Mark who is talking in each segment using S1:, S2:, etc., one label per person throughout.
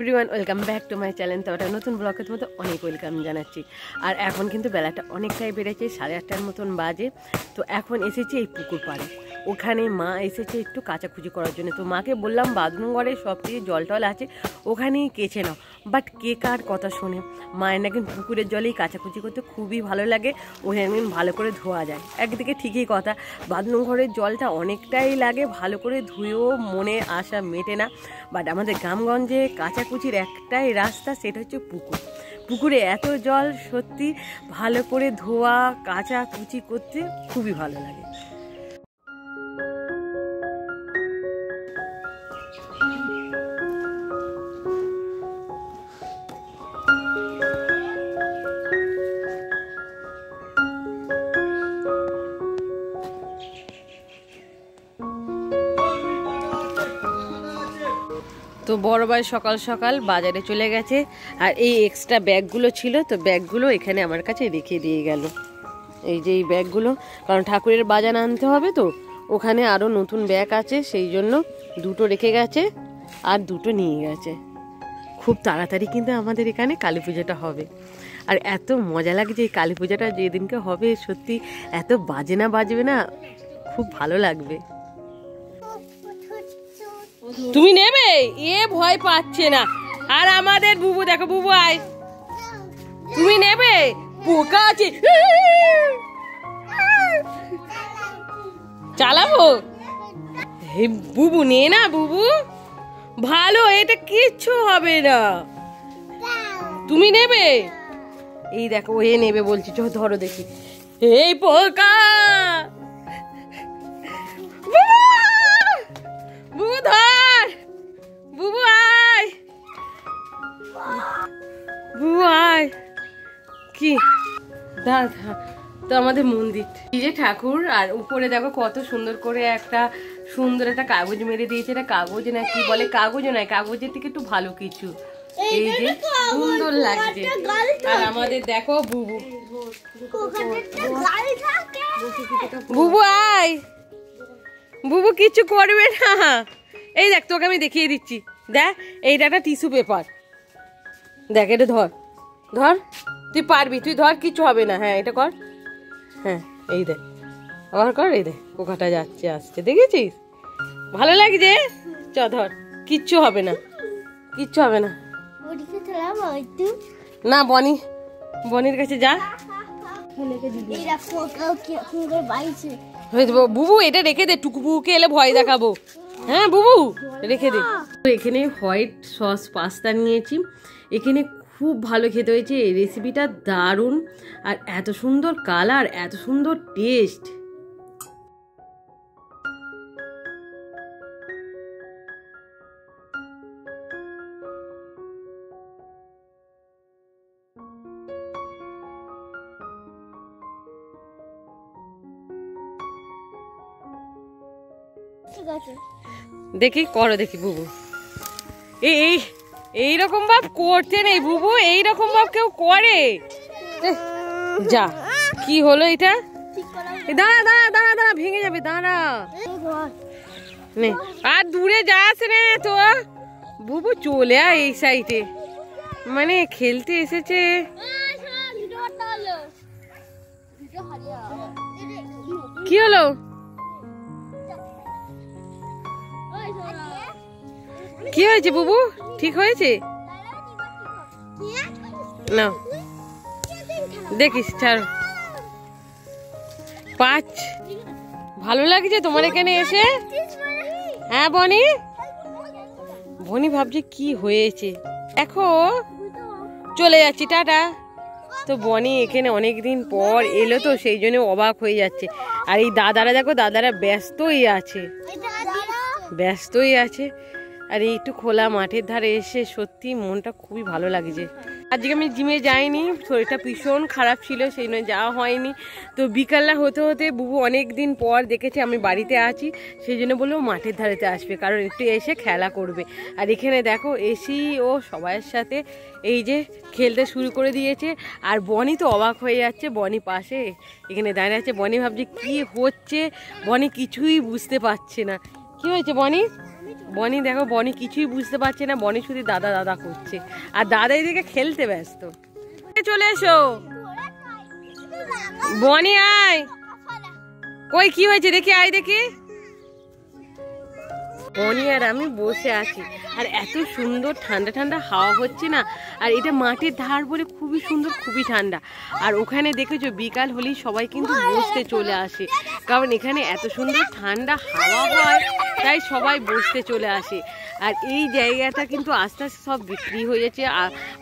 S1: Everyone welcome back to my channel. তো ওটা নতুন ব্লগের মতো অনেক ওয়েলকাম জানাচ্ছি। আর এখন কিন্তু বেলাটা অনেকটাই বেড়েছে, 8:30টার মতন বাজে। তো এখন এসেছি এই পুকুর পাড়ে। ওখানে মা এসেছে একটু কাচাকুচি করার জন্য। তো মাকে বললাম বাথরুম ঘরে সব কিছু জল টল আছে, ওখানেই কেচে নাও। বাট কে কার কথা শোনে, মায়ের নাকি পুকুরের জলেই কাচাকুচি করতে খুবই ভালো লাগে, ওখানে ভালো করে ধোয়া যায়। একদিকে ঠিকই কথা, বাথরুম ঘরের জলটা অনেকটাই লাগে, ভালো করে ধুয়েও মনে আশা মেটে না। বাট আমাদের গ্রামগঞ্জে কাচাকুচির একটাই রাস্তা, সেটা হচ্ছে পুকুর। পুকুরে এত জল, সত্যি ভালো করে ধোয়া কাচাকুচি করতে খুবই ভালো লাগে। তো বড় ভাই সকাল সকাল বাজারে চলে গেছে, আর এই এক্সট্রা ব্যাগগুলো ছিল, তো ব্যাগগুলো এখানে আমার কাছে রেখে দিয়ে গেল। এই যে এই ব্যাগগুলো, কারণ ঠাকুরের বাজার আনতে হবে, তো ওখানে আরও নতুন ব্যাগ আছে, সেই জন্য দুটো রেখে গেছে আর দুটো নিয়ে গেছে। খুব তাড়াতাড়ি কিন্তু আমাদের এখানে কালী পুজোটা হবে, আর এত মজা লাগছে। এই কালী পুজোটা যেদিনকে হবে, সত্যি এত বাজনা বাজবে না, খুব ভালো লাগবে। তুমি নেবে? এ ভয় পাচ্ছে না। আর আমাদের বুবু দেখো, বুবু আয়, তুমি নেবে? পোকা আছে, চালাবো? হে বুবু, নে না বুবু, ভালো, এটা কিচ্ছু হবে না। তুমি নেবে? এই দেখো, এ নেবে বলছি, চো ধরো দেখি। এই পোকা, বুবু ধর, বুবু আয়, বুবু আয়। কি তো আমাদের মন্দির, এই যে ঠাকুর, আর উপরে দেখো কত সুন্দর করে একটা কাগজ মেরে দিয়েছে। এটা কাগজ না, কি বলে, কাগজ নয়, কাগজের থেকে একটু ভালো কিছু। এই যে সুন্দর লাগছে। আর আমাদের দেখো বুবু, বুবু আয়, বুবু কিচ্ছু করবে না। এই দেখ, তোকে আমি দেখিয়ে দিচ্ছি, দেখ এইটা একটা টিস্যু পেপার, দেখ এটা ধর, ধর, তুই পারবি, তুই ধর, কিচ্ছু হবে না। হ্যাঁ এটা কর, হ্যাঁ এই দেখ, আবার কর, এই দেখ পোকাটা যাচ্ছে আসছে, দেখেছিস? ভালো লাগছে, চ ধর, কিচ্ছু হবে না, কিচ্ছু হবে না। না বনির কাছে যা। বুবু এটা রেখে দে, টুকুপুকে এলে ভয় দেখাবো। হ্যাঁ বুবু রেখে দে। এখানে হোয়াইট সস পাস্তা নিয়েছি, এখানে খুব ভালো খেতে হয়েছে। এই রেসিপিটা দারুণ, আর এত সুন্দর কালার, এত সুন্দর টেস্ট। দেখি করো, দেখি বুবু, এইরকম ভাব করতে নেই বুবু, এইরকম ভাব কেউ করে? যা, কি হলো এটা? দাঁড়া দাঁড়া দাঁড়া দাঁড়া, ভেঙে যাবে, দাঁড়া। নে, আর দূরে যাস রে তো বুবু, চলে আয় এই সাইডে, মানে খেলতে এসেছে। কি হলো? কি হয়েছে বুবু, ঠিক হয়েছে না? দেখিস, ছাড়। পাঁচ, ভালো লাগছে তোমার এখানে এসে? হ্যাঁ বনি ভাবছে কি হয়েছে, দেখো চলে যাচ্ছি, টাটা। তো বনি এখানে অনেকদিন পর এলো, তো সেই জন্য অবাক হয়ে যাচ্ছে। আর এই দাদারা দেখো, দাদারা ব্যস্তই আছে। আর এই একটু খোলা মাঠের ধারে এসে সত্যি মনটা খুবই ভালো লাগছে। আজকে আমি জিমে যাইনি, শরীরটা ভীষণ খারাপ ছিল, সেই জন্য যাওয়া হয়নি। তো বিকালটা হতে হতে বুবু অনেক দিন পর দেখেছে আমি বাড়িতে আছি, সেই জন্য বললো মাঠের ধারেতে আসবে, কারণ একটু এসে খেলা করবে। আর এখানে দেখো এসি ও সবাইয়ের সাথে এই যে খেলতে শুরু করে দিয়েছে। আর বনি তো অবাক হয়ে যাচ্ছে, বনি পাশে এখানে দাঁড়িয়ে আছে। বনি ভাবছে কি হচ্ছে, বনি কিছুই বুঝতে পারছে না। কি হয়েছে বনি? বনি দেখো, বনি কিছুই বুঝতে পারছে না, বনি শুধু দাদা দাদা করছে, আর দাদা এদিকে খেলতে ব্যস্ত। চলে এসো বনি, আয়। কই কি হয়েছে দেখি, আয় দেখি। বনি আর আমি বসে আছি, আর এত সুন্দর ঠান্ডা ঠান্ডা হাওয়া হচ্ছে না, আর এটা মাটির ধার বলে খুবই সুন্দর, খুবই ঠান্ডা। আর ওখানে দেখেছো বিকাল হলেই সবাই কিন্তু বসতে চলে আসে, কারণ এখানে এত সুন্দর ঠান্ডা হাওয়া হয়, তাই সবাই বসতে চলে আসে। আর এই জায়গাটা কিন্তু আস্তে আস্তে সব বিক্রি হয়ে যাচ্ছে,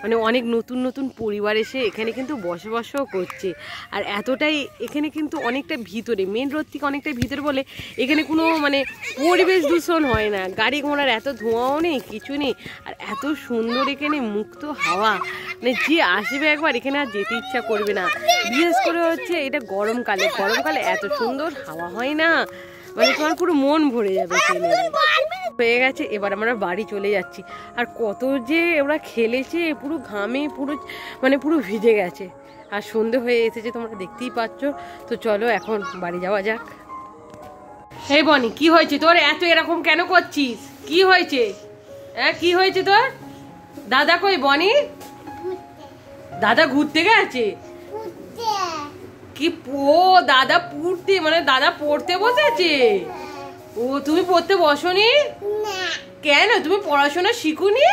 S1: মানে অনেক নতুন নতুন পরিবার এসে এখানে কিন্তু বসবাসও করছে। আর এতটাই এখানে কিন্তু অনেকটা ভিতরে, মেন রোড থেকে অনেকটা ভিতরে বলে এখানে কোনো মানে পরিবেশ দূষণ হয় না, গাড়ি ঘোড়ার এত ধোঁয়াও নেই, কিছু নেই। আর এত সুন্দর এখানে মুক্ত হাওয়া, মানে যে আসবে একবার এখানে আর যেতে ইচ্ছা করবে না। বিশেষ করে হচ্ছে এটা গরমকালে, গরমকালে এত সুন্দর হাওয়া হয় না, মানে তোমার পুরো মন ভরে যাবে। হয়ে গেছে, এবার আমরা বাড়ি চলে যাচ্ছি। আর কত যে ওরা খেলেছে, পুরো ঘামে পুরো মানে পুরো ভিজে গেছে, আর সন্ধে হয়ে এসেছে তোমরা দেখতেই পাচ্ছ। তো চলো এখন বাড়ি যাওয়া যাক। হে বনি, কি হয়েছে তোর, এত এরকম কেন করছিস? কি হয়েছে? হ্যাঁ কি হয়েছে তোর? দাদা কই বনি? দাদা ঘুরতে গেছে? কি ও দাদা পড়তে, মানে দাদা পড়তে বসেছে? ও তুমি পড়তে বসোনি কেন? তুমি পড়াশোনা শিখুনি?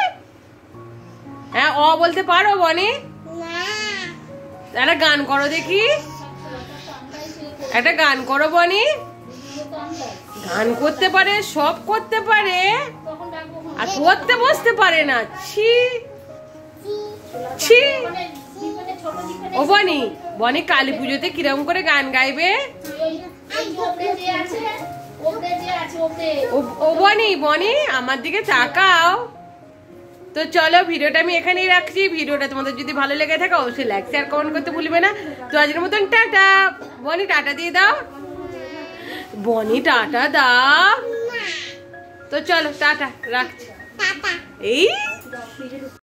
S1: হ্যাঁ অ বলতে পারো বনি? একটা গান করো দেখি, একটা গান করো বনি। গান করতে পারে, সব করতে পারে, আর পড়তে বসতে পারে না। ছি ছি। ও বনি, বনি কালী পুজোতে কিরকম করে গান গাইবে? ও বনি, বনি আমার দিকে তাকাও। তো চলো ভিডিওটা আমি এখানেই রাখছি। ভিডিওটা তোমাদের যদি ভালো লেগে থাকে অবশ্যই লাইক শেয়ার কমেন্ট করতে ভুলবে না। তো আজকের মতন টাটা। বনি টাটা দিয়ে দাও, বনি টাটা দাও। তো চলো টাটা, রাখছি। এই